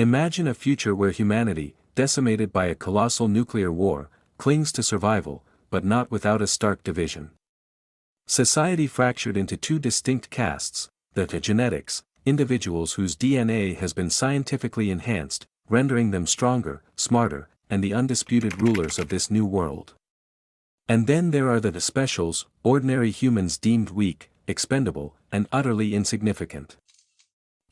Imagine a future where humanity, decimated by a colossal nuclear war, clings to survival, but not without a stark division. Society fractured into two distinct castes, the genetics, individuals whose DNA has been scientifically enhanced, rendering them stronger, smarter, and the undisputed rulers of this new world. And then there are the specials, ordinary humans deemed weak, expendable, and utterly insignificant.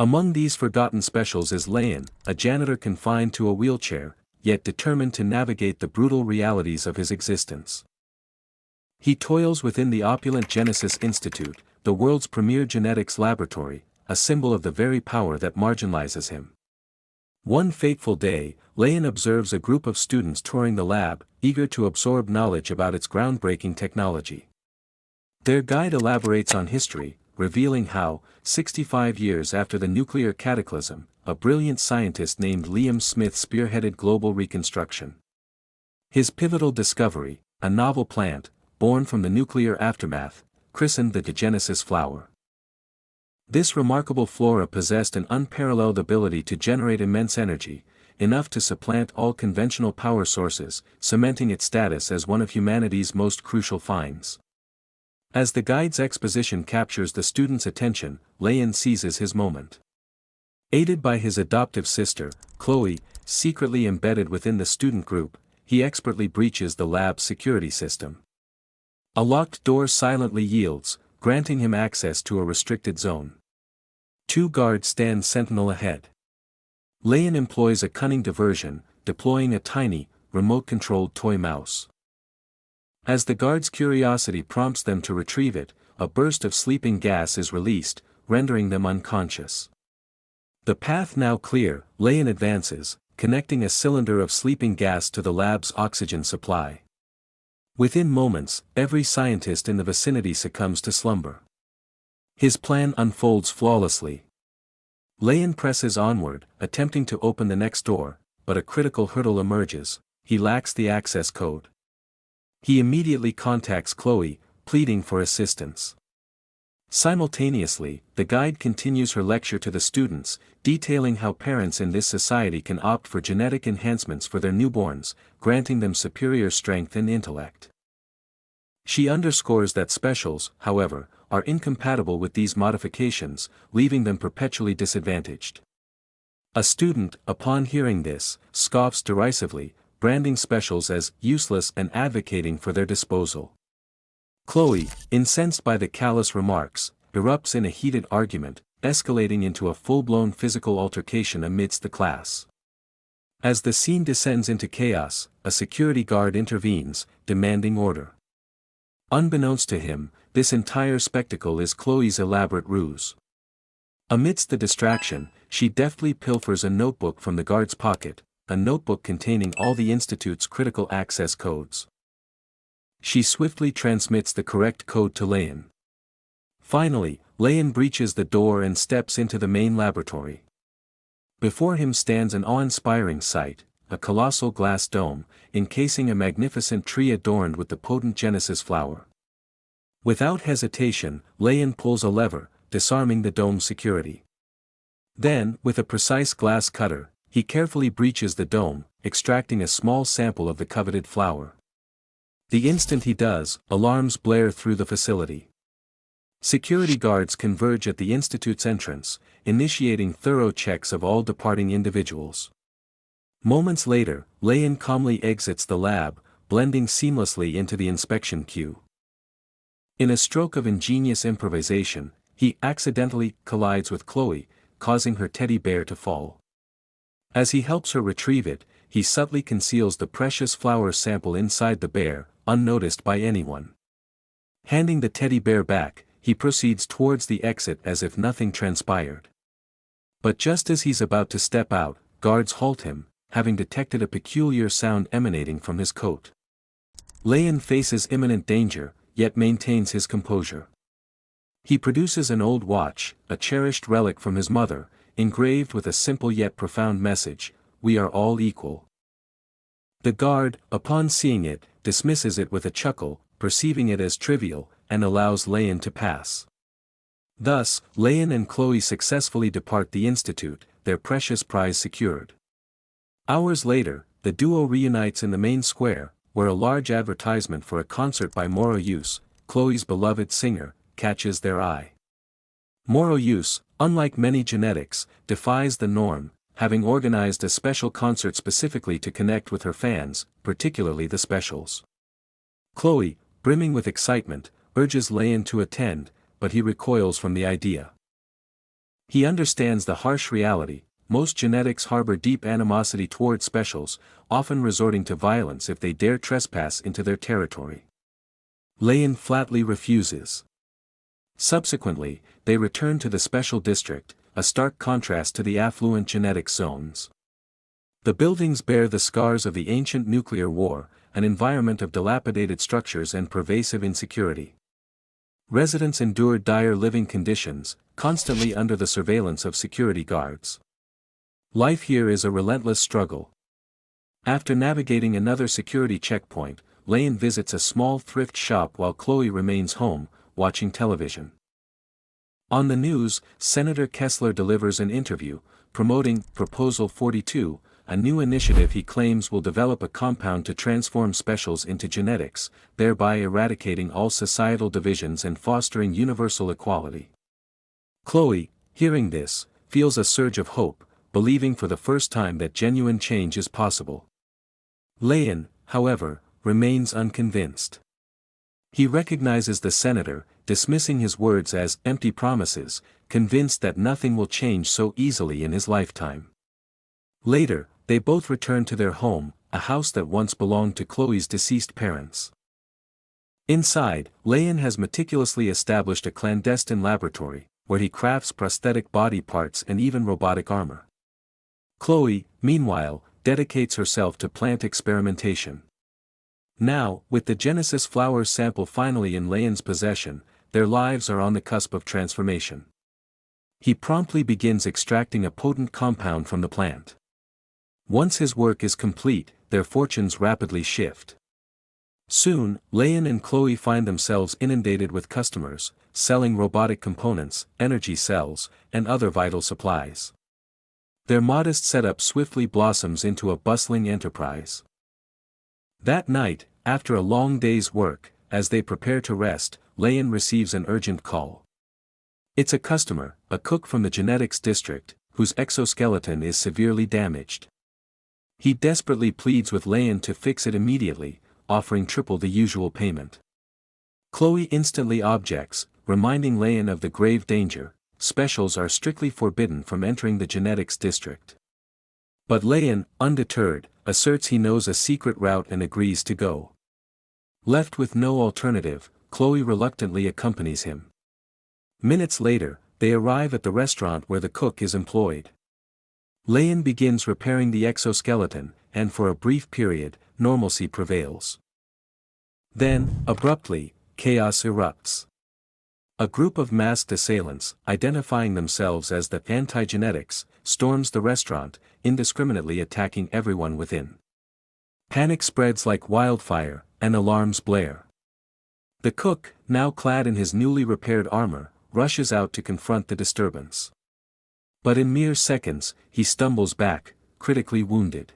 Among these forgotten specials is Leyon, a janitor confined to a wheelchair, yet determined to navigate the brutal realities of his existence. He toils within the opulent Genesis Institute, the world's premier genetics laboratory, a symbol of the very power that marginalizes him. One fateful day, Leyon observes a group of students touring the lab, eager to absorb knowledge about its groundbreaking technology. Their guide elaborates on history, revealing how, 65 years after the nuclear cataclysm, a brilliant scientist named Leyon Smith spearheaded global reconstruction. His pivotal discovery, a novel plant, born from the nuclear aftermath, christened the Genesis flower. This remarkable flora possessed an unparalleled ability to generate immense energy, enough to supplant all conventional power sources, cementing its status as one of humanity's most crucial finds. As the guide's exposition captures the student's attention, Leyon seizes his moment. Aided by his adoptive sister, Chloe, secretly embedded within the student group, he expertly breaches the lab's security system. A locked door silently yields, granting him access to a restricted zone. Two guards stand sentinel ahead. Leyon employs a cunning diversion, deploying a tiny, remote-controlled toy mouse. As the guards' curiosity prompts them to retrieve it, a burst of sleeping gas is released, rendering them unconscious. The path now clear, Leyon advances, connecting a cylinder of sleeping gas to the lab's oxygen supply. Within moments, every scientist in the vicinity succumbs to slumber. His plan unfolds flawlessly. Leyon presses onward, attempting to open the next door, but a critical hurdle emerges: he lacks the access code. He immediately contacts Chloe, pleading for assistance. Simultaneously, the guide continues her lecture to the students, detailing how parents in this society can opt for genetic enhancements for their newborns, granting them superior strength and intellect. She underscores that specials, however, are incompatible with these modifications, leaving them perpetually disadvantaged. A student, upon hearing this, scoffs derisively, branding specials as useless and advocating for their disposal. Chloe, incensed by the callous remarks, erupts in a heated argument, escalating into a full-blown physical altercation amidst the class. As the scene descends into chaos, a security guard intervenes, demanding order. Unbeknownst to him, this entire spectacle is Chloe's elaborate ruse. Amidst the distraction, she deftly pilfers a notebook from the guard's pocket, a notebook containing all the Institute's critical access codes. She swiftly transmits the correct code to Leyon. Finally, Leyon breaches the door and steps into the main laboratory. Before him stands an awe-inspiring sight, a colossal glass dome, encasing a magnificent tree adorned with the potent Genesis flower. Without hesitation, Leyon pulls a lever, disarming the dome's security. Then, with a precise glass cutter, he carefully breaches the dome, extracting a small sample of the coveted flower. The instant he does, alarms blare through the facility. Security guards converge at the Institute's entrance, initiating thorough checks of all departing individuals. Moments later, Leyon calmly exits the lab, blending seamlessly into the inspection queue. In a stroke of ingenious improvisation, he accidentally collides with Chloe, causing her teddy bear to fall. As he helps her retrieve it, he subtly conceals the precious flower sample inside the bear, unnoticed by anyone. Handing the teddy bear back, he proceeds towards the exit as if nothing transpired. But just as he's about to step out, guards halt him, having detected a peculiar sound emanating from his coat. Leyon faces imminent danger, yet maintains his composure. He produces an old watch, a cherished relic from his mother, engraved with a simple yet profound message: "We are all equal." The guard, upon seeing it, dismisses it with a chuckle, perceiving it as trivial, and allows Leyon to pass. Thus, Leyon and Chloe successfully depart the Institute, their precious prize secured. Hours later, the duo reunites in the main square, where a large advertisement for a concert by Morayuse, Chloe's beloved singer, catches their eye. Morayuse, unlike many genetics, defies the norm, having organized a special concert specifically to connect with her fans, particularly the specials. Chloe, brimming with excitement, urges Leyon to attend, but he recoils from the idea. He understands the harsh reality: most genetics harbor deep animosity toward specials, often resorting to violence if they dare trespass into their territory. Leyon flatly refuses. Subsequently, they return to the special district, a stark contrast to the affluent genetic zones. The buildings bear the scars of the ancient nuclear war, an environment of dilapidated structures and pervasive insecurity. Residents endure dire living conditions, constantly under the surveillance of security guards. Life here is a relentless struggle. After navigating another security checkpoint, Leyon visits a small thrift shop while Chloe remains home, watching television. On the news, Senator Kessler delivers an interview, promoting Proposal 42, a new initiative he claims will develop a compound to transform specials into genetics, thereby eradicating all societal divisions and fostering universal equality. Chloe, hearing this, feels a surge of hope, believing for the first time that genuine change is possible. Leyon, however, remains unconvinced. He recognizes the senator, dismissing his words as empty promises, convinced that nothing will change so easily in his lifetime. Later, they both return to their home, a house that once belonged to Chloe's deceased parents. Inside, Leyon has meticulously established a clandestine laboratory, where he crafts prosthetic body parts and even robotic armor. Chloe, meanwhile, dedicates herself to plant experimentation. Now, with the Genesis flower sample finally in Leyon's possession, their lives are on the cusp of transformation. He promptly begins extracting a potent compound from the plant. Once his work is complete, their fortunes rapidly shift. Soon, Leyon and Chloe find themselves inundated with customers, selling robotic components, energy cells, and other vital supplies. Their modest setup swiftly blossoms into a bustling enterprise. That night, after a long day's work, as they prepare to rest, Leyon receives an urgent call. It's a customer, a cook from the genetics district, whose exoskeleton is severely damaged. He desperately pleads with Leyon to fix it immediately, offering triple the usual payment. Chloe instantly objects, reminding Leyon of the grave danger: specials are strictly forbidden from entering the genetics district. But Leyon, undeterred, asserts he knows a secret route and agrees to go. Left with no alternative, Chloe reluctantly accompanies him. Minutes later, they arrive at the restaurant where the cook is employed. Leyon begins repairing the exoskeleton, and for a brief period, normalcy prevails. Then, abruptly, chaos erupts. A group of masked assailants, identifying themselves as the anti-genetics, storms the restaurant, indiscriminately attacking everyone within. Panic spreads like wildfire, and alarms blare. The cook, now clad in his newly repaired armor, rushes out to confront the disturbance. But in mere seconds, he stumbles back, critically wounded.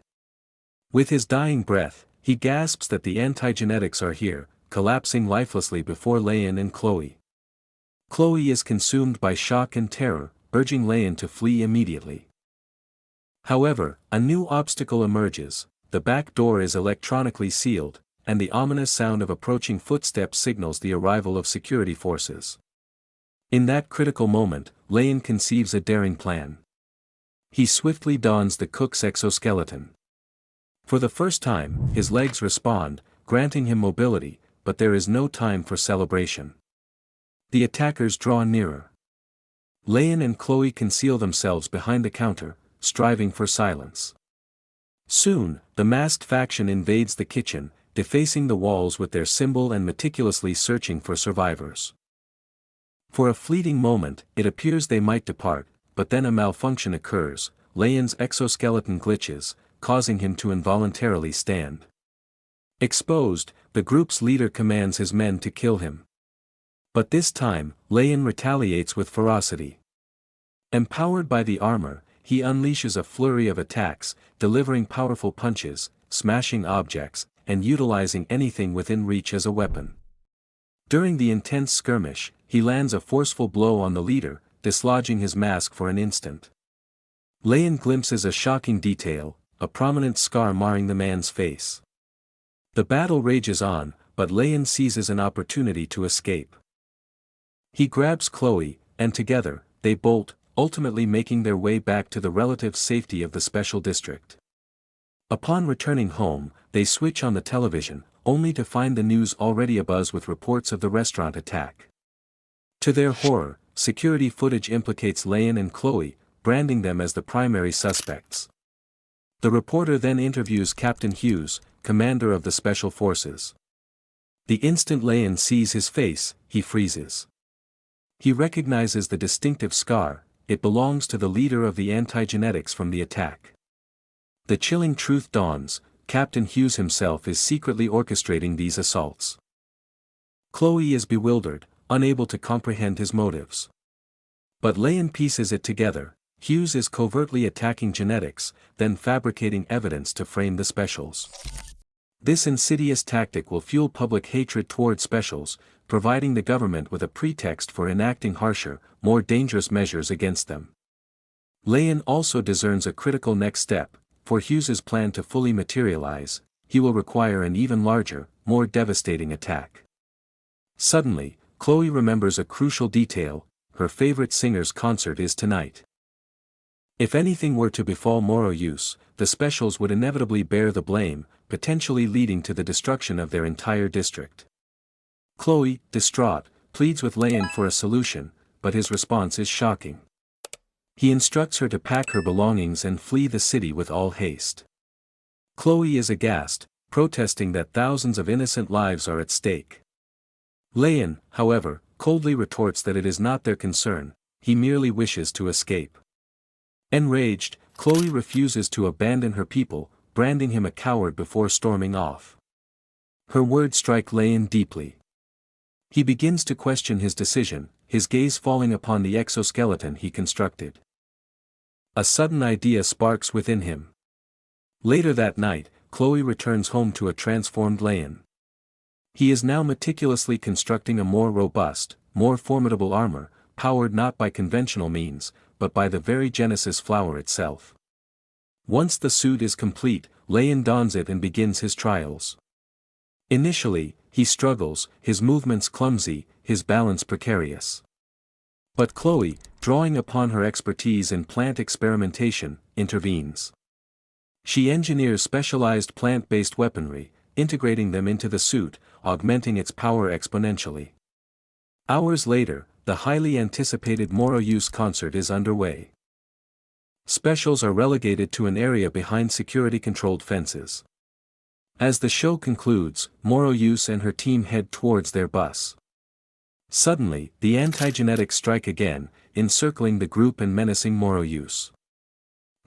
With his dying breath, he gasps that the anti-genetics are here, collapsing lifelessly before Leyon and Chloe. Chloe is consumed by shock and terror, urging Leyon to flee immediately. However, a new obstacle emerges: the back door is electronically sealed, and the ominous sound of approaching footsteps signals the arrival of security forces. In that critical moment, Leyon conceives a daring plan. He swiftly dons the cook's exoskeleton. For the first time, his legs respond, granting him mobility, but there is no time for celebration. The attackers draw nearer. Leyon and Chloe conceal themselves behind the counter, striving for silence. Soon, the masked faction invades the kitchen, defacing the walls with their symbol and meticulously searching for survivors. For a fleeting moment, it appears they might depart, but then a malfunction occurs: Leyon's exoskeleton glitches, causing him to involuntarily stand. Exposed, the group's leader commands his men to kill him. But this time, Leyon retaliates with ferocity. Empowered by the armor, he unleashes a flurry of attacks, delivering powerful punches, smashing objects, and utilizing anything within reach as a weapon. During the intense skirmish, he lands a forceful blow on the leader, dislodging his mask for an instant. Leyon glimpses a shocking detail, a prominent scar marring the man's face. The battle rages on, but Leyon seizes an opportunity to escape. He grabs Chloe, and together, they bolt, ultimately making their way back to the relative safety of the special district. Upon returning home, they switch on the television, only to find the news already abuzz with reports of the restaurant attack. To their horror, security footage implicates Leyon and Chloe, branding them as the primary suspects. The reporter then interviews Captain Hughes, commander of the Special Forces. The instant Leyon sees his face, he freezes. He recognizes the distinctive scar, it belongs to the leader of the anti-genetics from the attack. The chilling truth dawns, Captain Hughes himself is secretly orchestrating these assaults. Chloe is bewildered, unable to comprehend his motives. But Leyon pieces it together, Hughes is covertly attacking genetics, then fabricating evidence to frame the specials. This insidious tactic will fuel public hatred toward specials, providing the government with a pretext for enacting harsher, more dangerous measures against them. Leyon also discerns a critical next step. For Hughes's plan to fully materialize, he will require an even larger, more devastating attack. Suddenly, Chloe remembers a crucial detail, her favorite singer's concert is tonight. If anything were to befall Moroyus, the specials would inevitably bear the blame, potentially leading to the destruction of their entire district. Chloe, distraught, pleads with Leyon for a solution, but his response is shocking. He instructs her to pack her belongings and flee the city with all haste. Chloe is aghast, protesting that thousands of innocent lives are at stake. Leyon, however, coldly retorts that it is not their concern, he merely wishes to escape. Enraged, Chloe refuses to abandon her people, branding him a coward before storming off. Her words strike Leyon deeply. He begins to question his decision, his gaze falling upon the exoskeleton he constructed. A sudden idea sparks within him. Later that night, Chloe returns home to a transformed Leyon. He is now meticulously constructing a more robust, more formidable armor, powered not by conventional means, but by the very Genesis flower itself. Once the suit is complete, Leyon dons it and begins his trials. Initially, he struggles, his movements clumsy, his balance precarious. But Chloe, drawing upon her expertise in plant experimentation, intervenes. She engineers specialized plant-based weaponry, integrating them into the suit, augmenting its power exponentially. Hours later, the highly anticipated Moroyus concert is underway. Specials are relegated to an area behind security-controlled fences. As the show concludes, Moroyus and her team head towards their bus. Suddenly, the anti-genetics strike again, encircling the group and menacing Moroyus.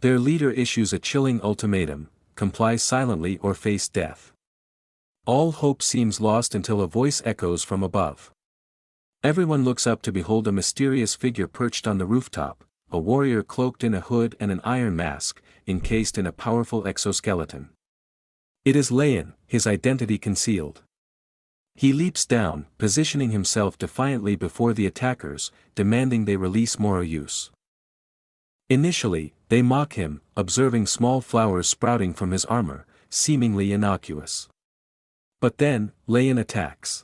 Their leader issues a chilling ultimatum: comply silently or face death. All hope seems lost until a voice echoes from above. Everyone looks up to behold a mysterious figure perched on the rooftop, a warrior cloaked in a hood and an iron mask, encased in a powerful exoskeleton. It is Leyon, his identity concealed. He leaps down, positioning himself defiantly before the attackers, demanding they release Moroyus. Initially, they mock him, observing small flowers sprouting from his armor, seemingly innocuous. But then, Leyon attacks.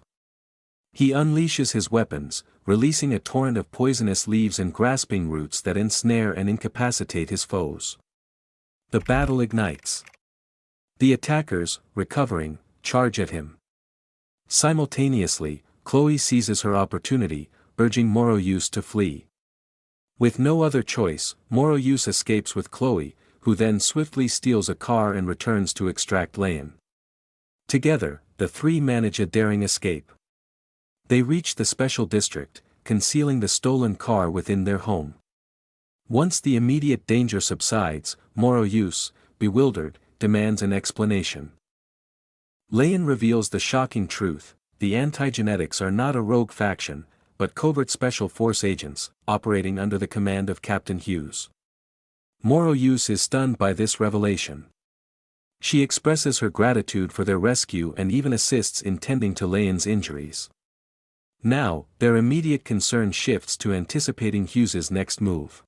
He unleashes his weapons, releasing a torrent of poisonous leaves and grasping roots that ensnare and incapacitate his foes. The battle ignites. The attackers, recovering, charge at him. Simultaneously, Chloe seizes her opportunity, urging Moroyus to flee. With no other choice, Moroyus escapes with Chloe, who then swiftly steals a car and returns to extract Leyon. Together, the three manage a daring escape. They reach the special district, concealing the stolen car within their home. Once the immediate danger subsides, Moroyus, bewildered, demands an explanation. Leyon reveals the shocking truth: the anti-genetics are not a rogue faction, but covert special force agents, operating under the command of Captain Hughes. Moroyus is stunned by this revelation. She expresses her gratitude for their rescue and even assists in tending to Leyon's injuries. Now, their immediate concern shifts to anticipating Hughes's next move.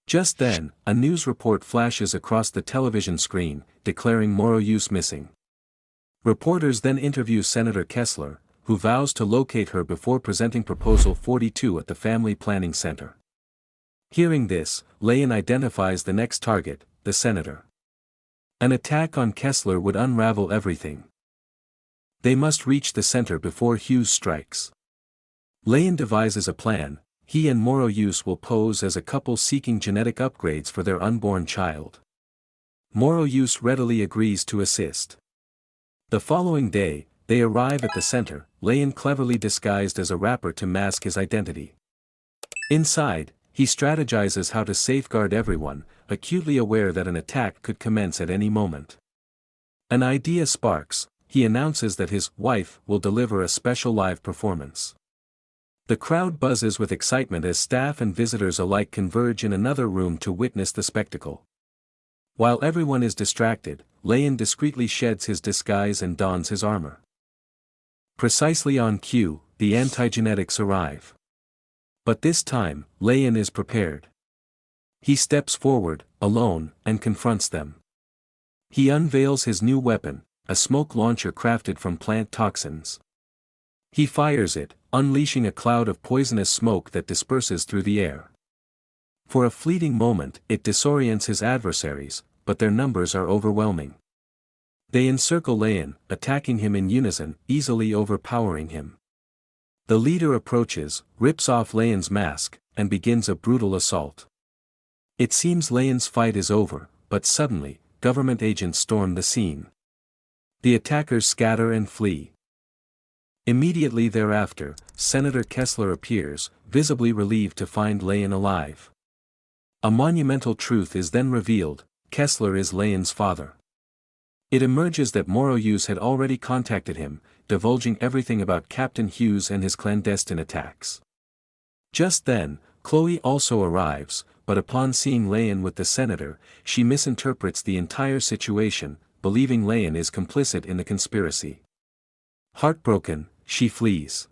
Just then, a news report flashes across the television screen, declaring Moroyus missing. Reporters then interview Senator Kessler, who vows to locate her before presenting Proposal 42 at the Family Planning Center. Hearing this, Leyon identifies the next target, the senator. An attack on Kessler would unravel everything. They must reach the center before Hughes strikes. Leyon devises a plan. He and Moroyus will pose as a couple seeking genetic upgrades for their unborn child. Moroyus readily agrees to assist. The following day, they arrive at the center, Leyon cleverly disguised as a rapper to mask his identity. Inside, he strategizes how to safeguard everyone, acutely aware that an attack could commence at any moment. An idea sparks. He announces that his wife will deliver a special live performance. The crowd buzzes with excitement as staff and visitors alike converge in another room to witness the spectacle. While everyone is distracted, Leyon discreetly sheds his disguise and dons his armor. Precisely on cue, the anti-genetics arrive. But this time, Leyon is prepared. He steps forward, alone, and confronts them. He unveils his new weapon, a smoke launcher crafted from plant toxins. He fires it, unleashing a cloud of poisonous smoke that disperses through the air. For a fleeting moment, it disorients his adversaries, but their numbers are overwhelming. They encircle Leyon, attacking him in unison, easily overpowering him. The leader approaches, rips off Leyon's mask, and begins a brutal assault. It seems Leyon's fight is over, but suddenly, government agents storm the scene. The attackers scatter and flee. Immediately thereafter, Senator Kessler appears, visibly relieved to find Leyon alive. A monumental truth is then revealed: Kessler is Leyon's father. It emerges that Moroyus had already contacted him, divulging everything about Captain Hughes and his clandestine attacks. Just then, Chloe also arrives, but upon seeing Leyon with the senator, she misinterprets the entire situation, believing Leyon is complicit in the conspiracy. Heartbroken, she flees.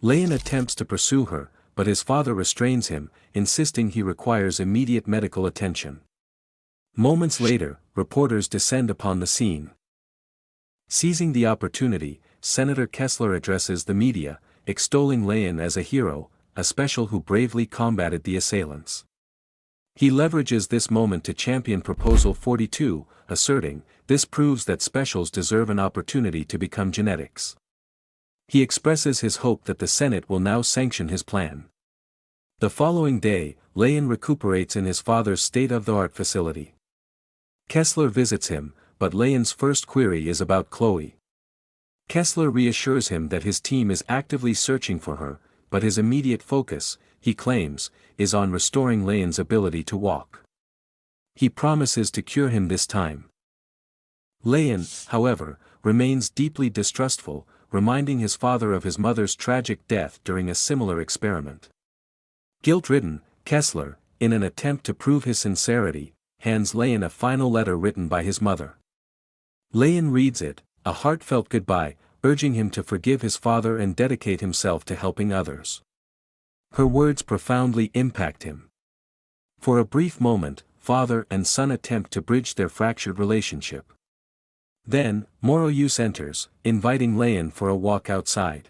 Leyon attempts to pursue her, but his father restrains him, insisting he requires immediate medical attention. Moments later, reporters descend upon the scene. Seizing the opportunity, Senator Kessler addresses the media, extolling Leyon as a hero, a special who bravely combated the assailants. He leverages this moment to champion Proposal 42, asserting, "This proves that specials deserve an opportunity to become genetics." He expresses his hope that the Senate will now sanction his plan. The following day, Leyon recuperates in his father's state-of-the-art facility. Kessler visits him, but Leyon's first query is about Chloe. Kessler reassures him that his team is actively searching for her, but his immediate focus, he claims, is on restoring Leyon's ability to walk. He promises to cure him this time. Leyon, however, remains deeply distrustful, reminding his father of his mother's tragic death during a similar experiment. Guilt-ridden, Kessler, in an attempt to prove his sincerity, hands Leyon a final letter written by his mother. Leyon reads it, a heartfelt goodbye, urging him to forgive his father and dedicate himself to helping others. Her words profoundly impact him. For a brief moment, father and son attempt to bridge their fractured relationship. Then, Moroyus enters, inviting Leyon for a walk outside.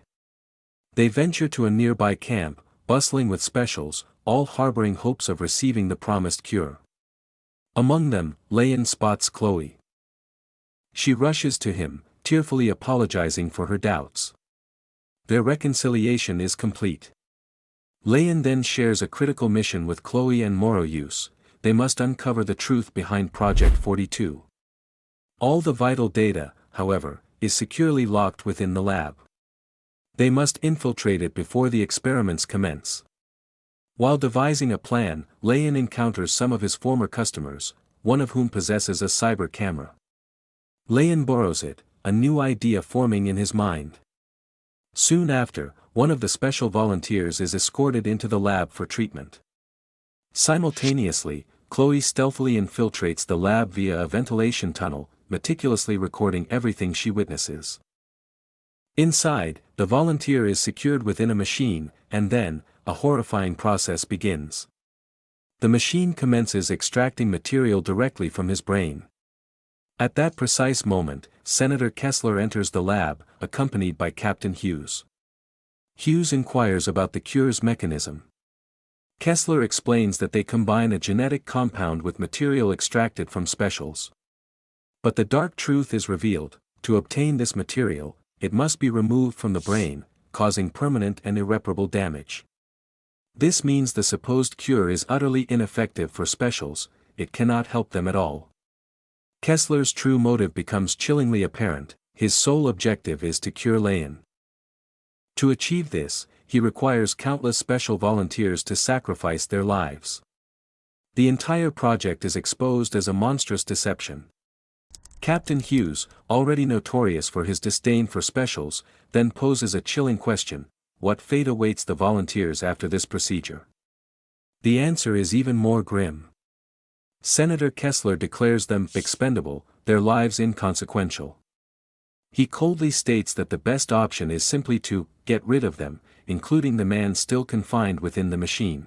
They venture to a nearby camp, bustling with specials, all harboring hopes of receiving the promised cure. Among them, Leyon spots Chloe. She rushes to him, tearfully apologizing for her doubts. Their reconciliation is complete. Leyon then shares a critical mission with Chloe and Moroyus. They must uncover the truth behind Project 42. All the vital data, however, is securely locked within the lab. They must infiltrate it before the experiments commence. While devising a plan, Leyon encounters some of his former customers, one of whom possesses a cyber camera. Leyon borrows it, a new idea forming in his mind. Soon after, one of the special volunteers is escorted into the lab for treatment. Simultaneously, Chloe stealthily infiltrates the lab via a ventilation tunnel, meticulously recording everything she witnesses. Inside, the volunteer is secured within a machine, and then, a horrifying process begins. The machine commences extracting material directly from his brain. At that precise moment, Senator Kessler enters the lab, accompanied by Captain Hughes. Hughes inquires about the cure's mechanism. Kessler explains that they combine a genetic compound with material extracted from specials. But the dark truth is revealed: to obtain this material, it must be removed from the brain, causing permanent and irreparable damage. This means the supposed cure is utterly ineffective for specials, it cannot help them at all. Kessler's true motive becomes chillingly apparent: his sole objective is to cure Leyon. To achieve this, he requires countless special volunteers to sacrifice their lives. The entire project is exposed as a monstrous deception. Captain Hughes, already notorious for his disdain for specials, then poses a chilling question: what fate awaits the volunteers after this procedure? The answer is even more grim. Senator Kessler declares them expendable, their lives inconsequential. He coldly states that the best option is simply to get rid of them, including the man still confined within the machine.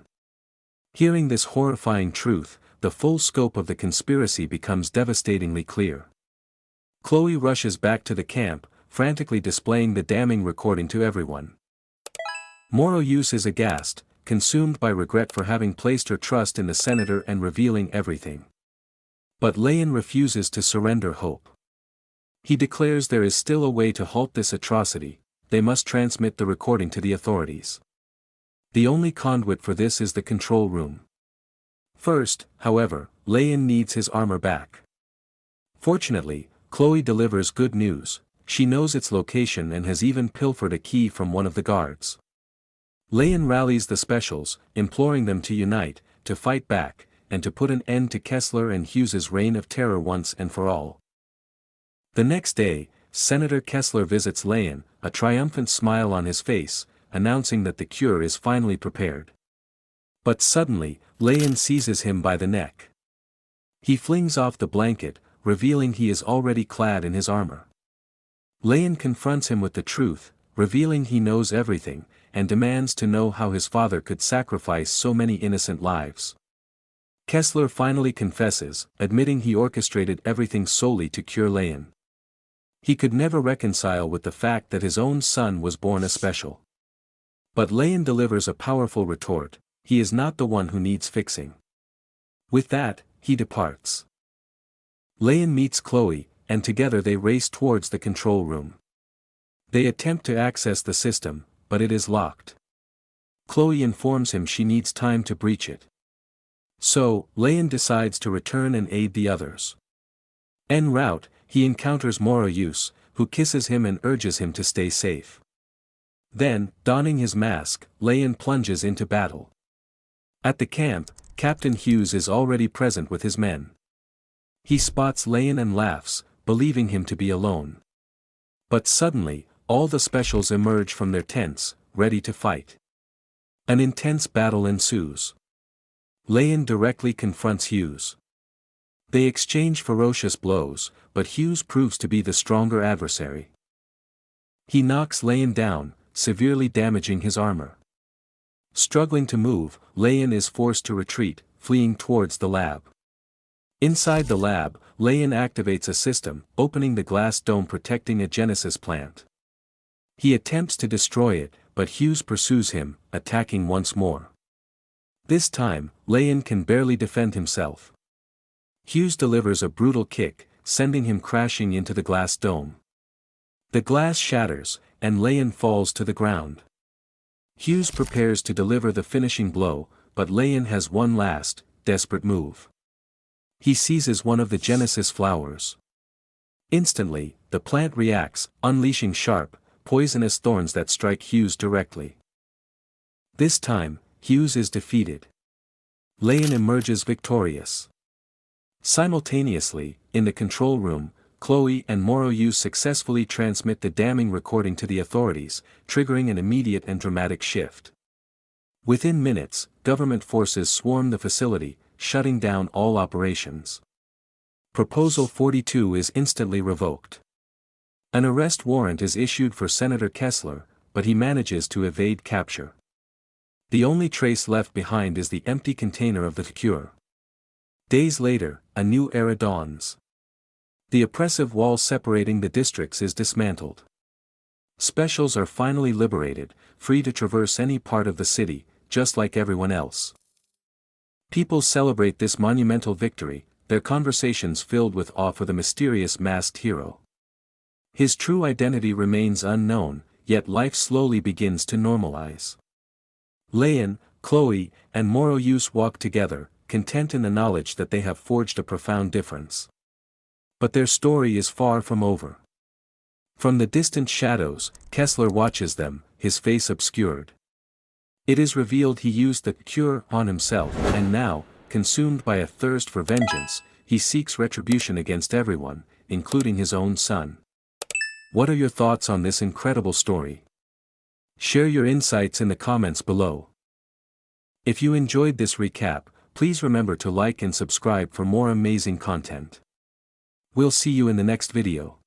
Hearing this horrifying truth, the full scope of the conspiracy becomes devastatingly clear. Chloe rushes back to the camp, frantically displaying the damning recording to everyone. Moroyus is aghast, consumed by regret for having placed her trust in the senator and revealing everything. But Leyon refuses to surrender hope. He declares there is still a way to halt this atrocity: they must transmit the recording to the authorities. The only conduit for this is the control room. First, however, Leyon needs his armor back. Fortunately, Chloe delivers good news: she knows its location and has even pilfered a key from one of the guards. Leyon rallies the specials, imploring them to unite, to fight back, and to put an end to Kessler and Hughes's reign of terror once and for all. The next day, Senator Kessler visits Leyon, a triumphant smile on his face, announcing that the cure is finally prepared. But suddenly, Leyon seizes him by the neck. He flings off the blanket, revealing he is already clad in his armor. Leyon confronts him with the truth, revealing he knows everything, and demands to know how his father could sacrifice so many innocent lives. Kessler finally confesses, admitting he orchestrated everything solely to cure Leyon. He could never reconcile with the fact that his own son was born a special. But Leyon delivers a powerful retort: he is not the one who needs fixing. With that, he departs. Leyon meets Chloe, and together they race towards the control room. They attempt to access the system, but it is locked. Chloe informs him she needs time to breach it. So, Leyon decides to return and aid the others. En route, he encounters Moroyus, who kisses him and urges him to stay safe. Then, donning his mask, Leyon plunges into battle. At the camp, Captain Hughes is already present with his men. He spots Leyon and laughs, believing him to be alone. But suddenly, all the specials emerge from their tents, ready to fight. An intense battle ensues. Leyon directly confronts Hughes. They exchange ferocious blows, but Hughes proves to be the stronger adversary. He knocks Leyon down, severely damaging his armor. Struggling to move, Leyon is forced to retreat, fleeing towards the lab. Inside the lab, Leyon activates a system, opening the glass dome protecting a Genesis plant. He attempts to destroy it, but Hughes pursues him, attacking once more. This time, Leyon can barely defend himself. Hughes delivers a brutal kick, sending him crashing into the glass dome. The glass shatters, and Leyon falls to the ground. Hughes prepares to deliver the finishing blow, but Leyon has one last, desperate move. He seizes one of the Genesis flowers. Instantly, the plant reacts, unleashing sharp, poisonous thorns that strike Hughes directly. This time, Hughes is defeated. Leyon emerges victorious. Simultaneously, in the control room, Chloe and Moroyus successfully transmit the damning recording to the authorities, triggering an immediate and dramatic shift. Within minutes, government forces swarm the facility, shutting down all operations. Proposal 42 is instantly revoked. An arrest warrant is issued for Senator Kessler, but he manages to evade capture. The only trace left behind is the empty container of the cure. Days later, a new era dawns. The oppressive wall separating the districts is dismantled. Specials are finally liberated, free to traverse any part of the city, just like everyone else. People celebrate this monumental victory, their conversations filled with awe for the mysterious masked hero. His true identity remains unknown, yet life slowly begins to normalize. Leyon, Chloe, and Moroyus walk together, content in the knowledge that they have forged a profound difference. But their story is far from over. From the distant shadows, Kessler watches them, his face obscured. It is revealed he used the cure on himself, and now, consumed by a thirst for vengeance, he seeks retribution against everyone, including his own son. What are your thoughts on this incredible story? Share your insights in the comments below. If you enjoyed this recap, please remember to like and subscribe for more amazing content. We'll see you in the next video.